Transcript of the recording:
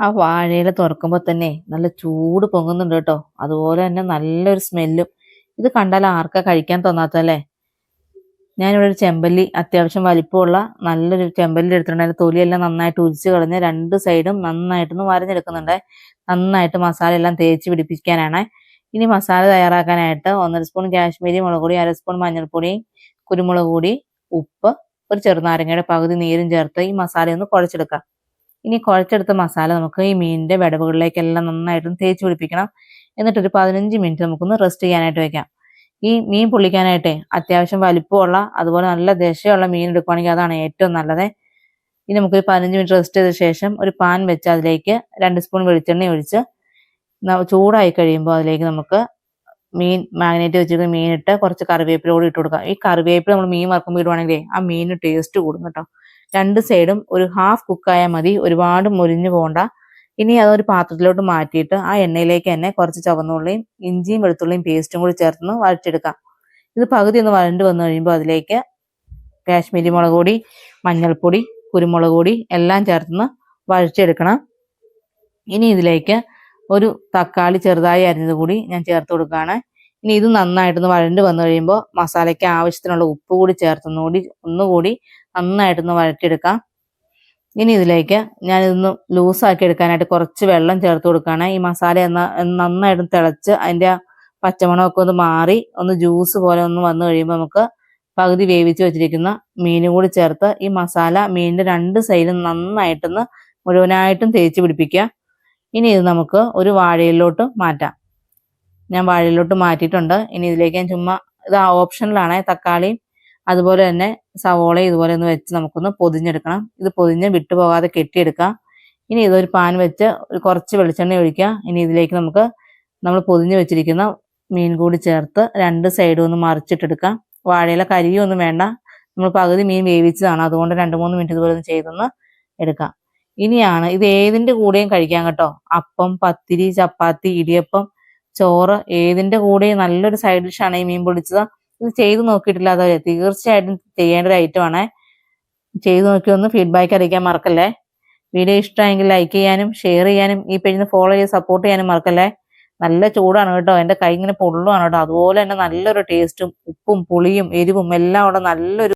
ആ വാഴയില തുറക്കുമ്പോൾ തന്നെ നല്ല ചൂട് പൊങ്ങുന്നുണ്ട് കേട്ടോ. അതുപോലെ തന്നെ നല്ലൊരു സ്മെല്ലും. ഇത് കണ്ടാൽ ആർക്കാ കഴിക്കാൻ തോന്നാത്തല്ലേ. ഞാനിവിടെ ഒരു ചെമ്പല്ലി, അത്യാവശ്യം വലിപ്പമുള്ള നല്ലൊരു ചെമ്പല്ലി എടുത്തിട്ടുണ്ട്. അതിന്റെ തൊലിയെല്ലാം നന്നായിട്ട് ഉരിച്ച് കളഞ്ഞ് രണ്ട് സൈഡും നന്നായിട്ടൊന്ന് വരഞ്ഞെടുക്കുന്നുണ്ട്. നന്നായിട്ട് മസാല എല്ലാം തേച്ച് പിടിപ്പിക്കാനാണ്. ഇനി മസാല തയ്യാറാക്കാനായിട്ട് 1.5 സ്പൂൺ കാശ്മീരി മുളക് പൊടി, 1/2 സ്പൂൺ മഞ്ഞൾപ്പൊടി, കുരുമുളക് പൊടി, ഉപ്പ്, ഒരു ചെറുനാരങ്ങയുടെ പകുതി നീരും ചേർത്ത് ഈ മസാല ഒന്ന് കുഴച്ചെടുക്കാം. ഇനി കുഴച്ചെടുത്ത മസാല നമുക്ക് ഈ മീനിന്റെ വിടവുകളിലേക്കെല്ലാം നന്നായിട്ടും തേച്ച് പിടിപ്പിക്കണം. എന്നിട്ടൊരു 15 മിനിറ്റ് നമുക്കൊന്ന് റെസ്റ്റ് ചെയ്യാനായിട്ട് വെക്കാം. ഈ മീൻ പൊള്ളിക്കാനായിട്ടേ അത്യാവശ്യം വലിപ്പമുള്ള അതുപോലെ നല്ല ദശയുള്ള മീൻ എടുക്കുകയാണെങ്കിൽ അതാണ് ഏറ്റവും നല്ലത്. ഇനി നമുക്കൊരു 15 മിനിറ്റ് റെസ്റ്റ് ചെയ്ത ശേഷം ഒരു പാൻ വെച്ച് അതിലേക്ക് 2 സ്പൂൺ വെളിച്ചെണ്ണ ഒഴിച്ച് ചൂടായി കഴിയുമ്പോൾ അതിലേക്ക് നമുക്ക് മീൻ മാഗ്നേറ്റ് വെച്ചിരിക്കുന്ന മീനിട്ട് കുറച്ച് കറിവേപ്പില കൂടി ഇട്ട് കൊടുക്കാം. ഈ കറിവേപ്പില നമ്മൾ മീൻ വറുക്കുമ്പോൾ ഇടുവാണെങ്കിൽ ആ മീനിന് ടേസ്റ്റ് കൂടും കേട്ടോ. രണ്ട് സൈഡും ഒരു ഹാഫ് കുക്കായാൽ മതി, ഒരുപാട് മുരിഞ്ഞു പോകണ്ട. ഇനി അതൊരു പാത്രത്തിലോട്ട് മാറ്റിയിട്ട് ആ എണ്ണയിലേക്ക് തന്നെ കുറച്ച് ചുവന്നുള്ളിയും ഇഞ്ചിയും വെളുത്തുള്ളിയും പേസ്റ്റും കൂടി ചേർത്ത് വഴറ്റിയെടുക്കാം. ഇത് പകുതി ഒന്ന് വഴണ്ട് വന്നു കഴിയുമ്പോൾ അതിലേക്ക് കാശ്മീരി മുളക് പൊടി, മഞ്ഞൾപ്പൊടി, കുരുമുളക് പൊടി എല്ലാം ചേർത്ത് വഴറ്റിയെടുക്കണം. ഇനി ഇതിലേക്ക് ഒരു തക്കാളി ചെറുതായി അരിഞ്ഞത് കൂടി ഞാൻ ചേർത്ത് കൊടുക്കുകയാണ്. ഇനി ഇത് നന്നായിട്ടൊന്ന് വഴണ്ട് വന്നു കഴിയുമ്പോൾ മസാലയ്ക്ക് ആവശ്യത്തിനുള്ള ഉപ്പ് കൂടി ഒന്നുകൂടി നന്നായിട്ടൊന്ന് വഴറ്റിയെടുക്കാം. ഇനി ഇതിലേക്ക് ഞാനിതൊന്ന് ലൂസാക്കി എടുക്കാനായിട്ട് കുറച്ച് വെള്ളം ചേർത്ത് കൊടുക്കുകയാണ്. ഈ മസാല നന്നായിട്ട് തിളച്ച് അതിൻ്റെ പച്ചമണമൊക്കെ ഒന്ന് മാറി ഒന്ന് ജ്യൂസ് പോലെ ഒന്ന് വന്നു കഴിയുമ്പോൾ നമുക്ക് പകുതി വേവിച്ച് വെച്ചിരിക്കുന്ന മീനും കൂടി ചേർത്ത് ഈ മസാല മീനിൻ്റെ രണ്ട് സൈഡും നന്നായിട്ടൊന്ന് മുഴുവനായിട്ടും തേച്ച് പിടിപ്പിക്കുക. ഇനി ഇത് നമുക്ക് ഒരു വാഴയിലോട്ട് മാറ്റാം. ഞാൻ വാഴയിലോട്ട് മാറ്റിയിട്ടുണ്ട്. ഇനി ഇതിലേക്ക് ഞാൻ ഇത് ഓപ്ഷനിലാണ്. തക്കാളിയും അതുപോലെ തന്നെ സവോളയും ഇതുപോലെ ഒന്ന് വെച്ച് നമുക്കൊന്ന് പൊതിഞ്ഞെടുക്കണം. ഇത് പൊതിഞ്ഞ് വിട്ടുപോകാതെ കെട്ടിയെടുക്കാം. ഇനി ഇതൊരു പാൻ വെച്ച് കുറച്ച് വെളിച്ചെണ്ണ ഒഴിക്കുക. ഇനി ഇതിലേക്ക് നമ്മൾ പൊതിഞ്ഞ് വെച്ചിരിക്കുന്ന മീൻ കൂടി ചേർത്ത് രണ്ട് സൈഡും ഒന്ന് മറിച്ചിട്ടെടുക്കാം. വാഴയില കരിയൊന്നും വേണ്ട, നമ്മൾ പകുതി മീൻ വേവിച്ചതാണ്, അതുകൊണ്ട് 2-3 മിനിറ്റ് ഇതുപോലെ ഒന്ന് ചെയ്തൊന്ന് എടുക്കാം. ഇനിയാണ് ഇത് ഏതിൻ്റെ കൂടെയും കഴിക്കാം കേട്ടോ. അപ്പം, പത്തിരി, ചപ്പാത്തി, ഇടിയപ്പം, ചോറ് ഏതിൻ്റെ കൂടെയും നല്ലൊരു സൈഡ് ഡിഷാണ് ഈ മീൻ പൊള്ളിച്ചത്. ഇത് ചെയ്ത് നോക്കിയിട്ടില്ലാത്തവരെ തീർച്ചയായിട്ടും ചെയ്യേണ്ട ഒരു ഐറ്റമാണ്. ചെയ്ത് നോക്കി ഒന്ന് ഫീഡ്ബാക്ക് അറിയിക്കാൻ മറക്കല്ലേ. വീഡിയോ ഇഷ്ടമായെങ്കിൽ ലൈക്ക് ചെയ്യാനും ഷെയർ ചെയ്യാനും ഈ പേജിന് ഫോളോ ചെയ്ത് സപ്പോർട്ട് ചെയ്യാനും മറക്കല്ലേ. നല്ല ചൂടാണ് കേട്ടോ, എൻ്റെ കൈ ഇങ്ങനെ പൊള്ളുവാണ് കേട്ടോ. അതുപോലെ തന്നെ നല്ലൊരു ടേസ്റ്റും ഉപ്പും പുളിയും എരിവും എല്ലാം അവിടെ നല്ലൊരു